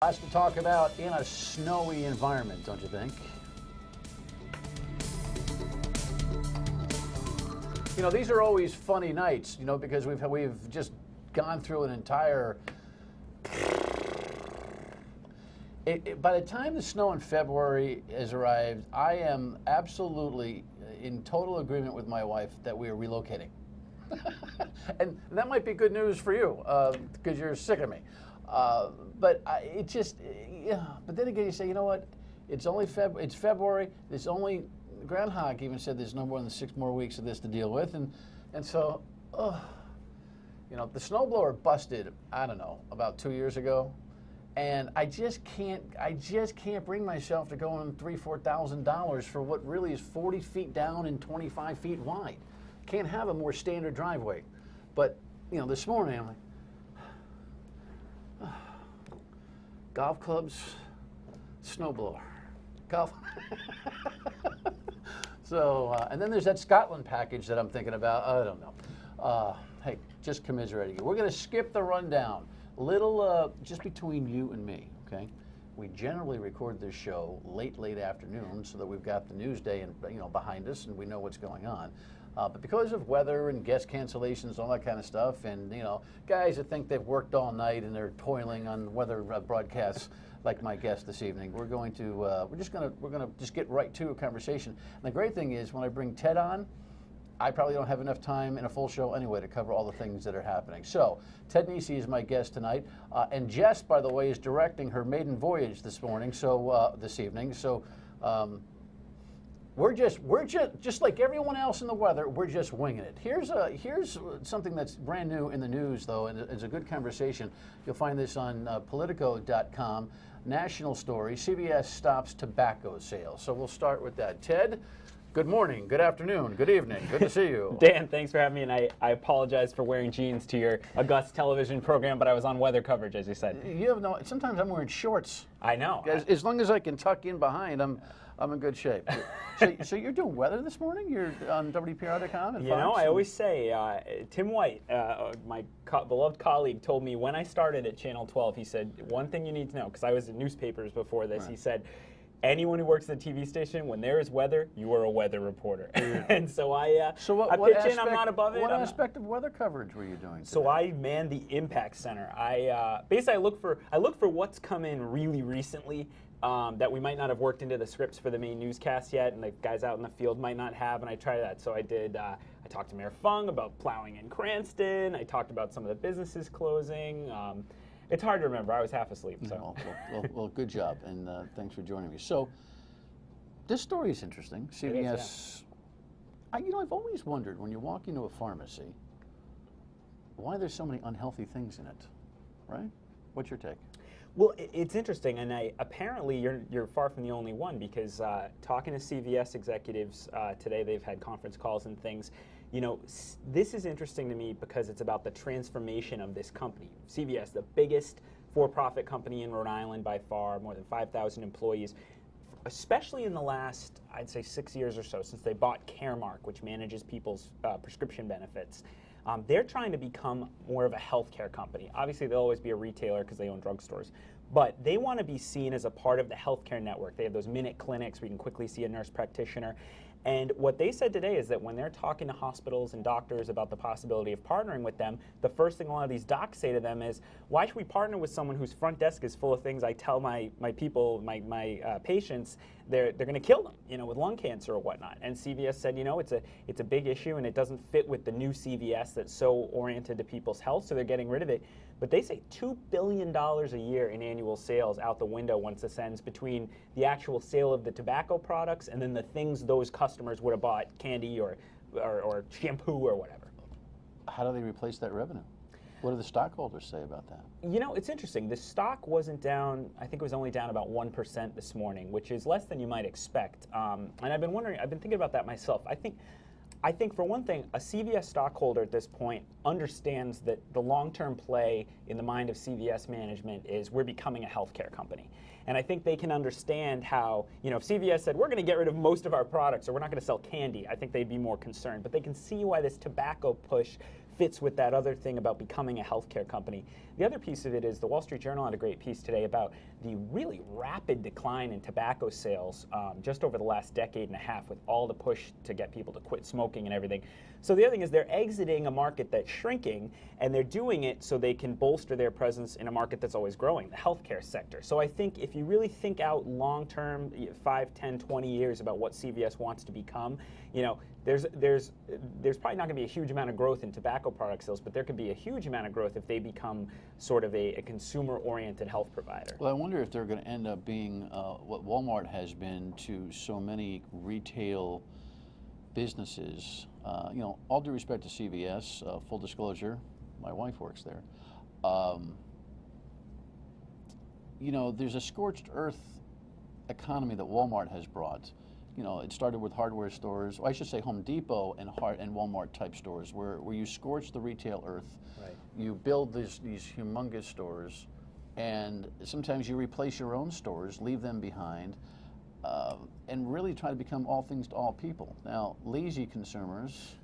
Lots to talk about in a snowy environment, don't you think? You know, these are always funny nights, because we've just gone through an entire. By the time the snow in February has arrived, I am absolutely in total agreement with my wife that we are relocating. And that might be good news for you, because you're sick of me. But then again, you say, you know what? It's It's February. There's only Groundhog even said there's no more than 6 more weeks of this to deal with, and so, the snowblower busted. I don't know, about 2 years ago, and I just can't bring myself to go in $3,000-4,000 for what really is 40 feet down and 25 feet wide. Can't have a more standard driveway. But this morning I'm like, golf clubs, snowblower, golf. So, and then there's that Scotland package that I'm thinking about. I don't know. Hey, just commiserating you. We're going to skip the rundown. Just between you and me, okay? We generally record this show late afternoon so that we've got the news day behind us and we know what's going on. But because of weather and guest cancellations, all that kind of stuff, and guys that think they've worked all night and they're toiling on weather broadcasts, like my guest this evening, we're going to just get right to a conversation. And the great thing is, when I bring Ted on, I probably don't have enough time in a full show anyway to cover all the things that are happening. So Ted Nesi is my guest tonight, and Jess, by the way, is directing her maiden voyage this evening. So. We're just like everyone else in the weather. We're just winging it. Here's something that's brand new in the news, though, and it's a good conversation. You'll find this on Politico.com. National story: CVS stops tobacco sales. So we'll start with that. Ted, good morning, good afternoon, good evening. Good to see you. Dan, thanks for having me, and I apologize for wearing jeans to your august television program, but I was on weather coverage, as you said. Sometimes I'm wearing shorts. I know. As long as I can tuck in behind, I'm in good shape. So you're doing weather this morning? You're on WPR.com and Fox? I always say, Tim White, my beloved colleague, told me when I started at Channel 12, he said, one thing you need to know, because I was in newspapers before this, right. He said, anyone who works at the TV station, when there is weather, you are a weather reporter. And so I pitch in, I'm not above it. What aspect of weather coverage were you doing today? So I man the Impact Center. Basically I look for what's come in really recently that we might not have worked into the scripts for the main newscast yet, and the guys out in the field might not have, and I try that. So I talked to Mayor Fung about plowing in Cranston. I talked about some of the businesses closing. It's hard to remember. I was half asleep. So. Well, good job, and thanks for joining me. So, this story is interesting. CVS. It is, yeah. I've always wondered, when you walk into a pharmacy, why there's so many unhealthy things in it, right? What's your take? Well, it's interesting, and apparently you're far from the only one, because talking to CVS executives today, they've had conference calls and things. This is interesting to me because it's about the transformation of this company. CVS, the biggest for-profit company in Rhode Island by far, more than 5,000 employees, especially in the last, I'd say, 6 years or so, since they bought Caremark, which manages people's prescription benefits. They're trying to become more of a healthcare company. Obviously, they'll always be a retailer because they own drugstores, but they want to be seen as a part of the healthcare network. They have those minute clinics where you can quickly see a nurse practitioner. And what they said today is that when they're talking to hospitals and doctors about the possibility of partnering with them, the first thing a lot of these docs say to them is, why should we partner with someone whose front desk is full of things I tell my people, my patients, they're going to kill them, with lung cancer or whatnot. And CVS said, it's a big issue and it doesn't fit with the new CVS that's so oriented to people's health, so they're getting rid of it. But they say $2 billion a year in annual sales out the window once this ends, between the actual sale of the tobacco products and then the things those customers would have bought, candy or shampoo or whatever. How do they replace that revenue? What do the stockholders say about that? It's interesting. The stock wasn't down. I think it was only down about 1% this morning, which is less than you might expect. And I've been thinking about that myself. I think for one thing, a CVS stockholder at this point understands that the long-term play in the mind of CVS management is we're becoming a healthcare company. And I think they can understand how, if CVS said, we're going to get rid of most of our products or we're not going to sell candy, I think they'd be more concerned. But they can see why this tobacco push fits with that other thing about becoming a healthcare company. The other piece of it is the Wall Street Journal had a great piece today about the really rapid decline in tobacco sales just over the last decade and a half, with all the push to get people to quit smoking and everything. So the other thing is they're exiting a market that's shrinking, and they're doing it so they can bolster their presence in a market that's always growing, the healthcare sector. So I think if you really think out long term, 5, 10, 20 years about what CVS wants to become, you know, there's probably not going to be a huge amount of growth in tobacco product sales, but there could be a huge amount of growth if they become sort of a consumer-oriented health provider. Well, I wonder if they're going to end up being what Walmart has been to so many retail businesses. You know, all due respect to CVS, full disclosure, my wife works there. You know, there's a scorched earth economy that Walmart has brought. You know, it started with hardware stores, or I should say Home Depot and Walmart type stores, where you scorch the retail earth. Right. You build these humongous stores, and sometimes you replace your own stores, leave them behind, and really try to become all things to all people. Now, lazy consumers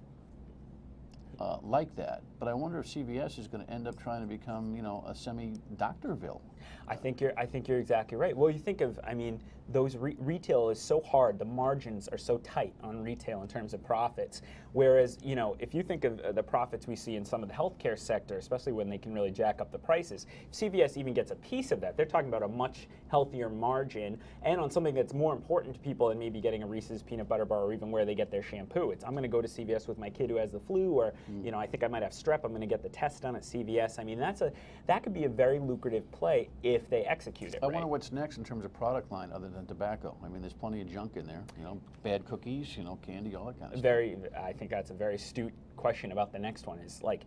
like that, but I wonder if CVS is going to end up trying to become, you know, a semi-Doctorville. I think you're exactly right. Well, you think of, I mean, those retail is so hard. The margins are so tight on retail in terms of profits. Whereas, you know, if you think of the profits we see in some of the healthcare sector, especially when they can really jack up the prices, if CVS even gets a piece of that, they're talking about a much healthier margin, and on something that's more important to people than maybe getting a Reese's peanut butter bar, or even where they get their shampoo. It's, I'm going to go to CVS with my kid who has the flu, or you know, I think I might have strep. I'm going to get the test done at CVS. I mean, that could be a very lucrative play if they execute it. I wonder what's next in terms of product line other than tobacco. I mean, there's plenty of junk in there. You know, bad cookies, you know, candy, all that kind of stuff. I think that's a very astute question about the next one. Is like,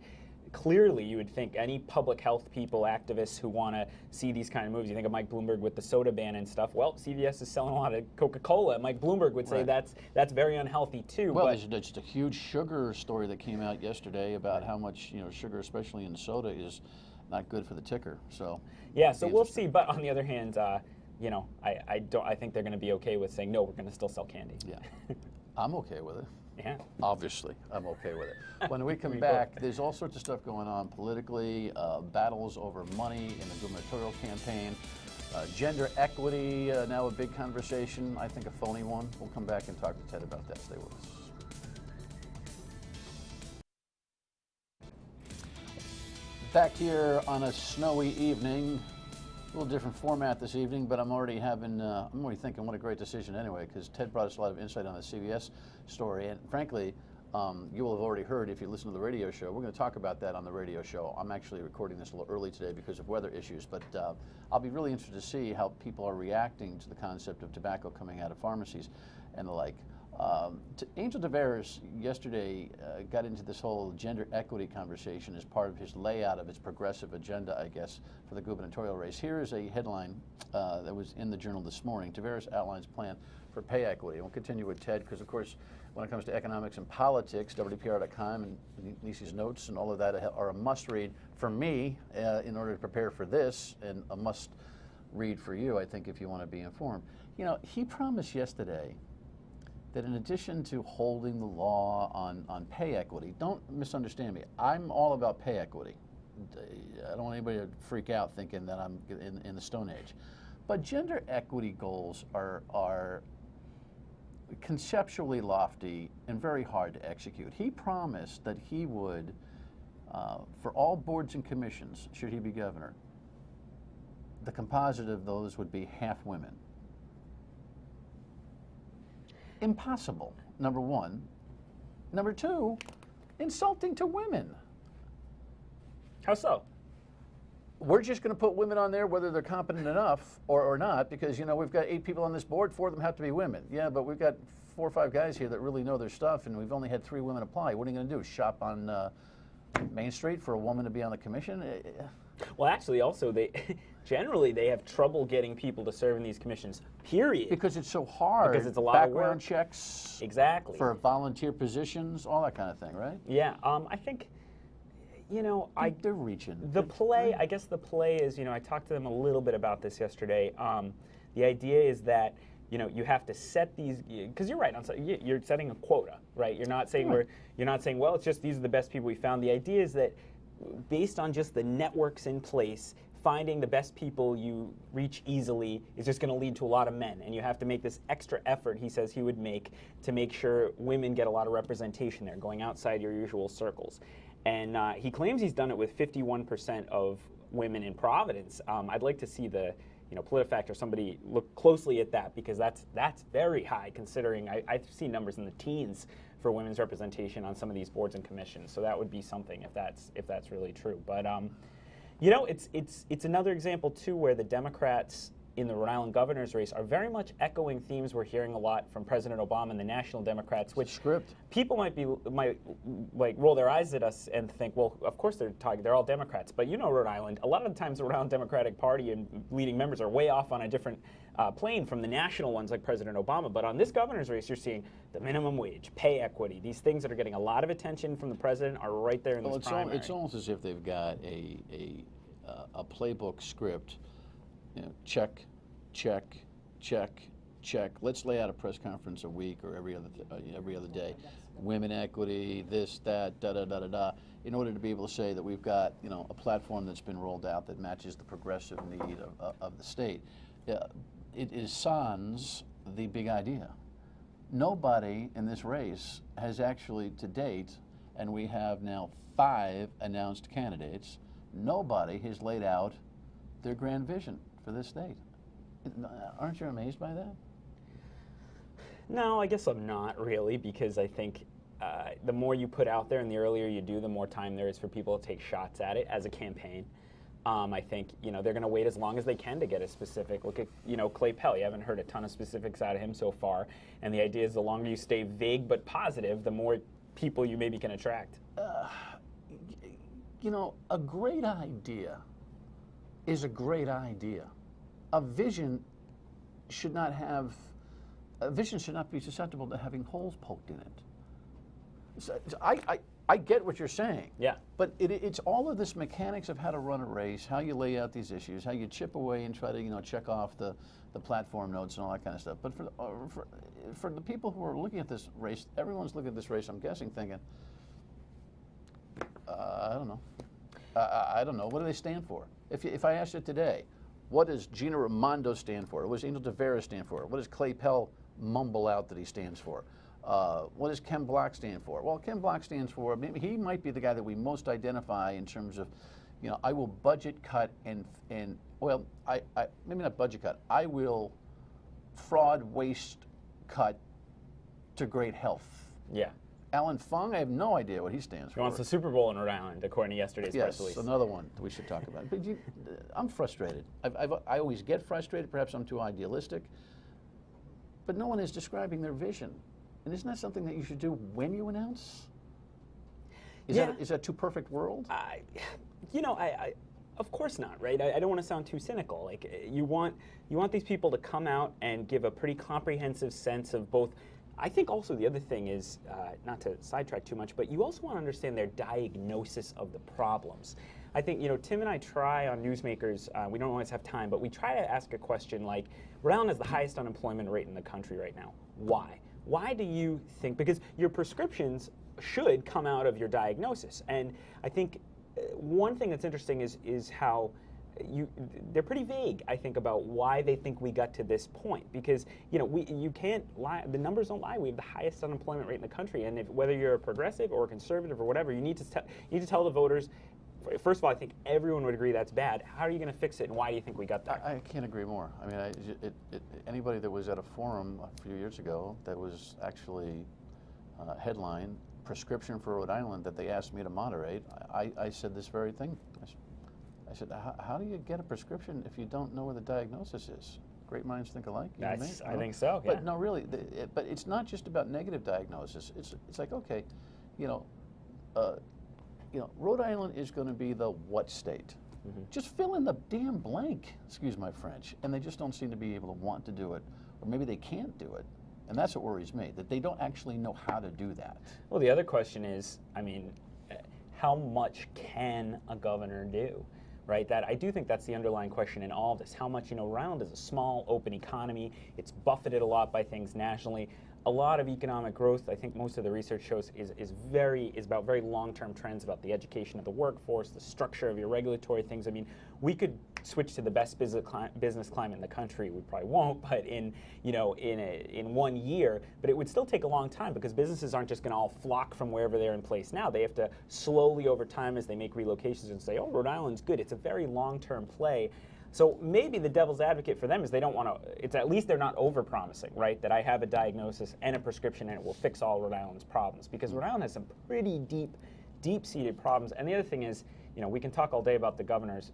clearly you would think any public health people, activists who want to see these kind of moves, you think of Mike Bloomberg with the soda ban and stuff. Well, CVS is selling a lot of Coca-Cola. Mike Bloomberg would say that's very unhealthy too. Well, there's just a huge sugar story that came out yesterday about how much, you know, sugar, especially in soda, is not good for the ticker. So yeah, so we'll see. But on the other hand, you know, I think they're going to be okay with saying no. We're going to still sell candy. Yeah, I'm okay with it. Yeah. Obviously, I'm okay with it. When we come back, there's all sorts of stuff going on politically, battles over money in the gubernatorial campaign, gender equity, now a big conversation, I think a phony one. We'll come back and talk to Ted about that. Stay with us. Back here on a snowy evening. A little different format this evening, but I'm already thinking what a great decision anyway, because Ted brought us a lot of insight on the CVS story, and frankly, you will have already heard if you listen to the radio show. We're going to talk about that on the radio show. I'm actually recording this a little early today because of weather issues, but I'll be really interested to see how people are reacting to the concept of tobacco coming out of pharmacies and the like. Angel Tavares yesterday got into this whole gender equity conversation as part of his layout of his progressive agenda, I guess, for the gubernatorial race. Here is a headline that was in the Journal this morning. Tavares outlines plan for pay equity. We'll continue with Ted because, of course, when it comes to economics and politics, WPR.com and Nisi's notes and all of that are a must-read for me in order to prepare for this, and a must-read for you, I think, if you want to be informed. You know, he promised yesterday that in addition to holding the law on pay equity, don't misunderstand me, I'm all about pay equity. I don't want anybody to freak out thinking that I'm in the Stone Age. But gender equity goals are conceptually lofty and very hard to execute. He promised that he would, for all boards and commissions, should he be governor, the composite of those would be half women. Impossible, number one. Number two, insulting to women. How so? We're just going to put women on there whether they're competent enough or not, because, you know, we've got 8 people on this board, 4 of them have to be women. Yeah, but we've got 4 or 5 guys here that really know their stuff, and we've only had 3 women apply. What are you going to do, shop on Main Street for a woman to be on the commission? Well, actually, also, generally they have trouble getting people to serve in these commissions, period. Because it's so hard. Because it's a lot of work. Background checks. Exactly. For volunteer positions, all that kind of thing, right? Yeah, I think, you know, they're reaching. The play, I guess the play is, you know, I talked to them a little bit about this yesterday. The idea is that you have to set these, because you're right, you're setting a quota, right? You're not saying well, it's just these are the best people we found. The idea is that based on just the networks in place, finding the best people you reach easily is just going to lead to a lot of men, and you have to make this extra effort, he says he would make, to make sure women get a lot of representation there, going outside your usual circles. And he claims he's done it with 51% of women in Providence. I'd like to see the PolitiFact or somebody look closely at that, because that's very high, considering I've seen numbers in the teens for women's representation on some of these boards and commissions. So that would be something if that's really true. But it's another example too where the Democrats in the Rhode Island governor's race are very much echoing themes we're hearing a lot from President Obama and the National Democrats, which Script. People might like roll their eyes at us and think, well, of course they're all Democrats. But Rhode Island, a lot of the times the Rhode Island Democratic Party and leading members are way off on a different plane from the national ones like President Obama. But on this governor's race, you're seeing the minimum wage, pay equity, these things that are getting a lot of attention from the president are right there in this primary. It's almost as if they've got a playbook script. Check, check, check, check. Let's lay out a press conference a week or every other day. Women equity, this, that, da da da da da. In order to be able to say that we've got a platform that's been rolled out that matches the progressive need of the state. It is sans the big idea. Nobody in this race has actually to date, and we have now 5 announced candidates. Nobody has laid out their grand vision for this state. Aren't you amazed by that? No, I guess I'm not really, because I think the more you put out there and the earlier you do, the more time there is for people to take shots at it as a campaign. I think they're going to wait as long as they can to get a specific. Look at Clay Pell. You haven't heard a ton of specifics out of him so far, and the idea is the longer you stay vague but positive, the more people you maybe can attract. A great idea is a great idea. A vision should not be susceptible to having holes poked in it. So I get what you're saying. Yeah. But it's all of this mechanics of how to run a race, how you lay out these issues, how you chip away and try to check off the platform notes and all that kind of stuff. But for the people who are looking at this race, everyone's looking at this race, I'm guessing, thinking, I don't know. I don't know. What do they stand for? If I asked you today, what does Gina Raimondo stand for? What does Angel Tavera stand for? What does Clay Pell mumble out that he stands for? What does Ken Block stand for? Well, Ken Block stands for, maybe he might be the guy that we most identify in terms of, I will budget cut and well, I maybe not budget cut. I will fraud waste cut to great health. Yeah. Alan Fung, I have no idea what he stands for. He wants the Super Bowl in Rhode Island, according to yesterday's press release. Yes, another one that we should talk about. But I'm frustrated. I always get frustrated. Perhaps I'm too idealistic. But no one is describing their vision. And isn't that something that you should do when you announce? Is that too perfect world? Of course not, right? I don't want to sound too cynical. Like you want these people to come out and give a pretty comprehensive sense of both. I think also the other thing is, not to sidetrack too much, but you also want to understand their diagnosis of the problems. I think, Tim and I try on Newsmakers, we don't always have time, but we try to ask a question like, Rhode Island has the highest unemployment rate in the country right now. Why? Why do you think, because your prescriptions should come out of your diagnosis. And I think one thing that's interesting is how they're pretty vague, I think, about why they think we got to this point, because you can't lie. The numbers don't lie. We have the highest unemployment rate in the country, and whether you're a progressive or a conservative or whatever, you need to tell the voters. First of all, I think everyone would agree that's bad. How are you going to fix it, and why do you think we got there? I can't agree more. I mean, anybody that was at a forum a few years ago that was actually headline prescription for Rhode Island that they asked me to moderate, I said this very thing. I said, how do you get a prescription if you don't know where the diagnosis is? Great minds think alike. I think so. Yeah. But no, really. But it's not just about negative diagnosis. It's like, okay, Rhode Island is going to be the what state? Mm-hmm. Just fill in the damn blank. Excuse my French. And they just don't seem to be able to want to do it, or maybe they can't do it. And that's what worries me, that they don't actually know how to do that. Well, the other question is, how much can a governor do? right? That I do think that's the underlying question in all of this. How much, Rhode Island is a small, open economy. It's buffeted a lot by things nationally. A lot of economic growth, I think most of the research shows, is about very long-term trends about the education of the workforce, the structure of your regulatory things. I mean, we could switch to the best business climate in the country. We probably won't, but in 1 year. But it would still take a long time because businesses aren't just going to all flock from wherever they're in place now. They have to slowly over time as they make relocations and say, oh, Rhode Island's good. It's a very long-term play. So maybe the devil's advocate for them is they don't want to, it's at least they're not over-promising, right? That I have a diagnosis and a prescription and it will fix all Rhode Island's problems. Because Rhode Island has some pretty deep-seated problems. And the other thing is, we can talk all day about the governor's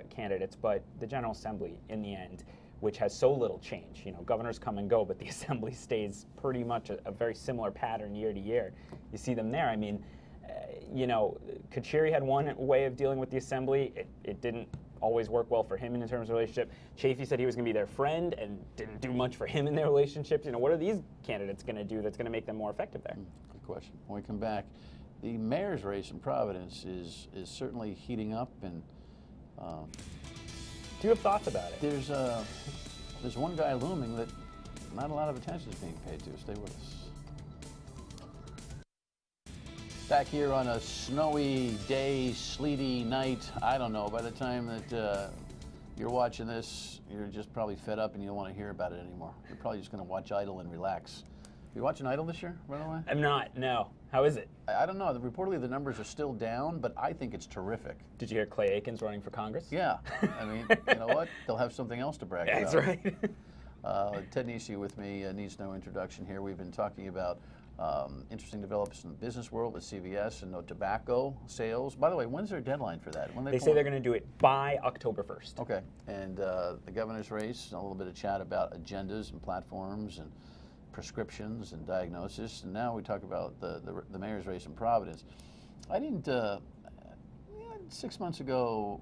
candidates, but the General Assembly in the end, which has so little change. Governors come and go, but the Assembly stays pretty much a very similar pattern year to year. You see them there. I mean, Kachiri had one way of dealing with the Assembly. It didn't always work well for him in terms of relationship. Chafee said he was going to be their friend and didn't do much for him in their relationships. What are these candidates going to do that's going to make them more effective there? Good question. When we come back, the mayor's race in Providence is certainly heating up, and do you have thoughts about it? There's one guy looming that not a lot of attention is being paid to. Stay with us. Back here on a snowy day, sleety night. I don't know, by the time that you're watching this, you're just probably fed up and you don't want to hear about it anymore. You're probably just going to watch Idol and relax. You watching Idol this year, by the way? I'm not, no. How is it? I don't know. Reportedly the numbers are still down, but I think it's terrific. Did you hear Clay Aiken's running for Congress? Yeah. I mean, you know what? They'll have something else to brag about. That's right. Ted Nesi with me needs no introduction here. We've been talking about interesting developments in the business world at CVS and no tobacco sales. By the way, when's their deadline for that? When they say they're going to do it by October 1st. Okay. And the governor's race, a little bit of chat about agendas and platforms and prescriptions and diagnosis. And now we talk about the mayor's race in Providence. I didn't, 6 months ago,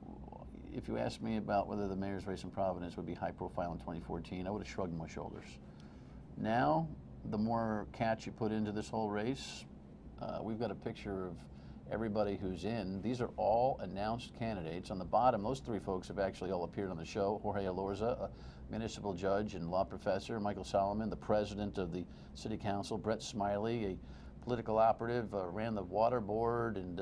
if you asked me about whether the mayor's race in Providence would be high profile in 2014, I would have shrugged my shoulders. Now, the more catch you put into this whole race, we've got a picture of everybody who's in. These are all announced candidates. On the bottom, those three folks have actually all appeared on the show. Jorge Alorza, a municipal judge and law professor. Michael Solomon, the president of the city council. Brett Smiley, a political operative, ran the water board, and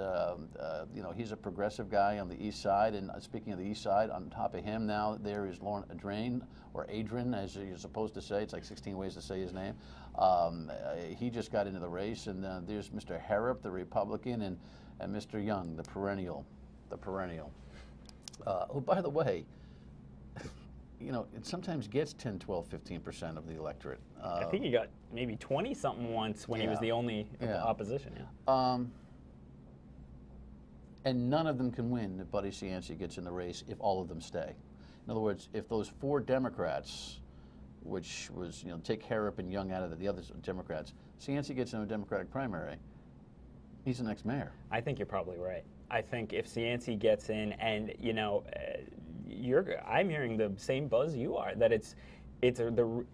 he's a progressive guy on the east side. And speaking of the east side, on top of him now there is Lauren Adrain, or Adrian, as you're supposed to say. It's like 16 ways to say his name. He just got into the race, and there's Mr. Harrop, the Republican, and Mr. Young, the perennial. Who, by the way, it sometimes gets 10, 12, 15% of the electorate. I think he got maybe 20-something once when he was the only opposition. And none of them can win if Buddy Cianci gets in the race if all of them stay. In other words, if those 4 Democrats, which was, take Harrop and Young out of the other Democrats, Cianci gets in a Democratic primary, he's the next mayor. I think you're probably right. I think if Cianci gets in, and I'm hearing the same buzz you are, that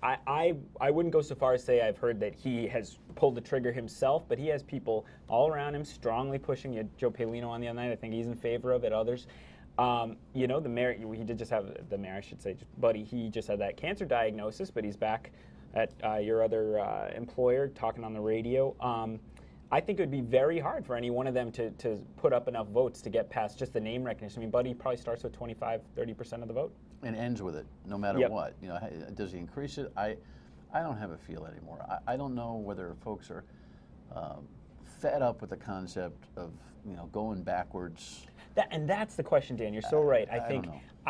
I wouldn't go so far as say I've heard that he has pulled the trigger himself, but he has people all around him strongly pushing. You had Joe Palino on the other night. I think he's in favor of it. Others. The mayor, he did just have, the mayor, I should say, Buddy, he just had that cancer diagnosis, but he's back at your other employer talking on the radio. I think it would be very hard for any one of them to put up enough votes to get past just the name recognition. I mean, Buddy probably starts with 25, 30% of the vote. And ends with it, no matter what. Does he increase it? I don't have a feel anymore. I don't know whether folks are fed up with the concept of, going backwards. And that's the question, Dan. You're so right. I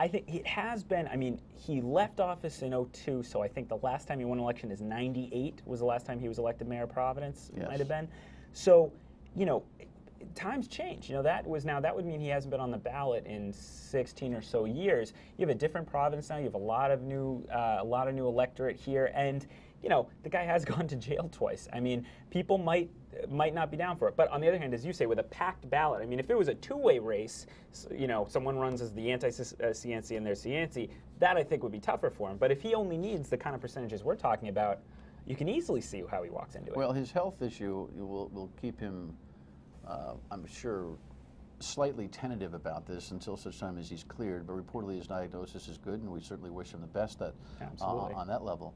think it has been. I mean, he left office in 2002, so I think the last time he won an election is 98 was the last time he was elected mayor of Providence. Yes. Might have been. So, times change. That would mean he hasn't been on the ballot in 16 or so years. You have a different Providence now. You have a lot of new electorate here, and the guy has gone to jail twice. I mean, people might not be down for it. But on the other hand, as you say, with a packed ballot, I mean, if it was a two-way race, someone runs as the anti-Cianci and there's Cianci, that I think would be tougher for him. But if he only needs the kind of percentages we're talking about, you can easily see how he walks into it. Well, his health issue will keep him, I'm sure, slightly tentative about this until such time as he's cleared, but reportedly his diagnosis is good, and we certainly wish him the best on that level.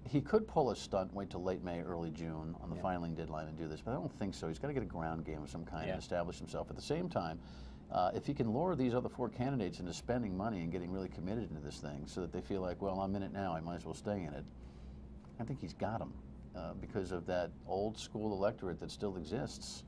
He could pull a stunt, wait till late May, early June on the filing deadline and do this, but I don't think so. He's got to get a ground game of some kind and establish himself. At the same time, if he can lure these other 4 candidates into spending money and getting really committed into this thing so that they feel like, well, I'm in it now, I might as well stay in it, I think he's got them because of that old school electorate that still exists.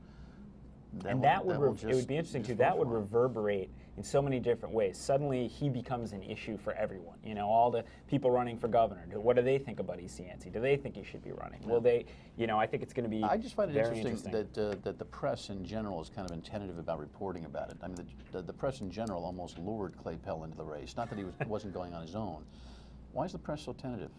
It would be interesting too. That would reverberate in so many different ways. Suddenly, he becomes an issue for everyone. You know, all the people running for governor. What do they think about East Yancey? Do they think he should be running? Will they? You know, I think it's going to be. I just find it interesting that the press in general is kind of tentative about reporting about it. I mean, the press in general almost lured Clay Pell into the race. Not that he wasn't going on his own. Why is the press so tentative?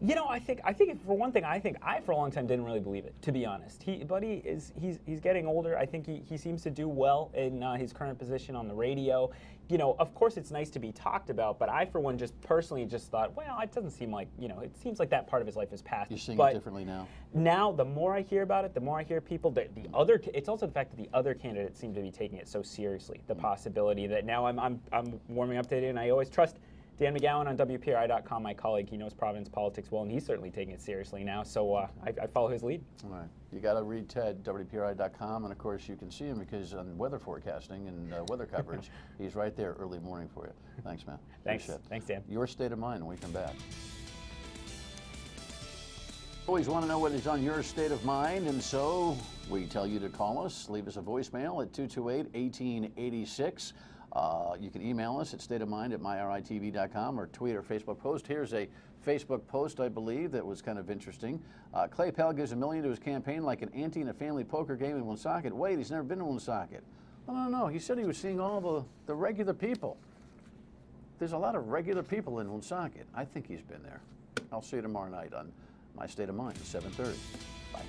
You know, I think for one thing, I for a long time didn't really believe it, to be honest. He's getting older. I think he seems to do well in his current position on the radio. You know, of course it's nice to be talked about, but I for one just personally just thought, well, it doesn't seem like, you know, it seems like that part of his life is past. You're seeing it differently now? Now, the more I hear about it, the more I hear people, it's also the fact that the other candidates seem to be taking it so seriously. The possibility that now I'm warming up to it, and I always trust Dan McGowan on WPRI.com, my colleague, he knows Providence politics well, and he's certainly taking it seriously now, so I follow his lead. All right. You got to read Ted, WPRI.com, and of course you can see him because on weather forecasting and weather coverage, he's right there early morning for you. Thanks, man. Thanks. Thanks, Dan. Your state of mind when we come back. Always want to know what is on your state of mind, and so we tell you to call us. Leave us a voicemail at 228-1886. You can email us at stateofmind@myritv.com or tweet or Facebook post. Here's a Facebook post, I believe, that was kind of interesting. Clay Pell gives $1 million to his campaign like an ante in a family poker game in Woonsocket. Wait, he's never been to Woonsocket. Oh, no, he said he was seeing all the regular people. There's a lot of regular people in Woonsocket. I think he's been there. I'll see you tomorrow night on My State of Mind at 7:30. Bye.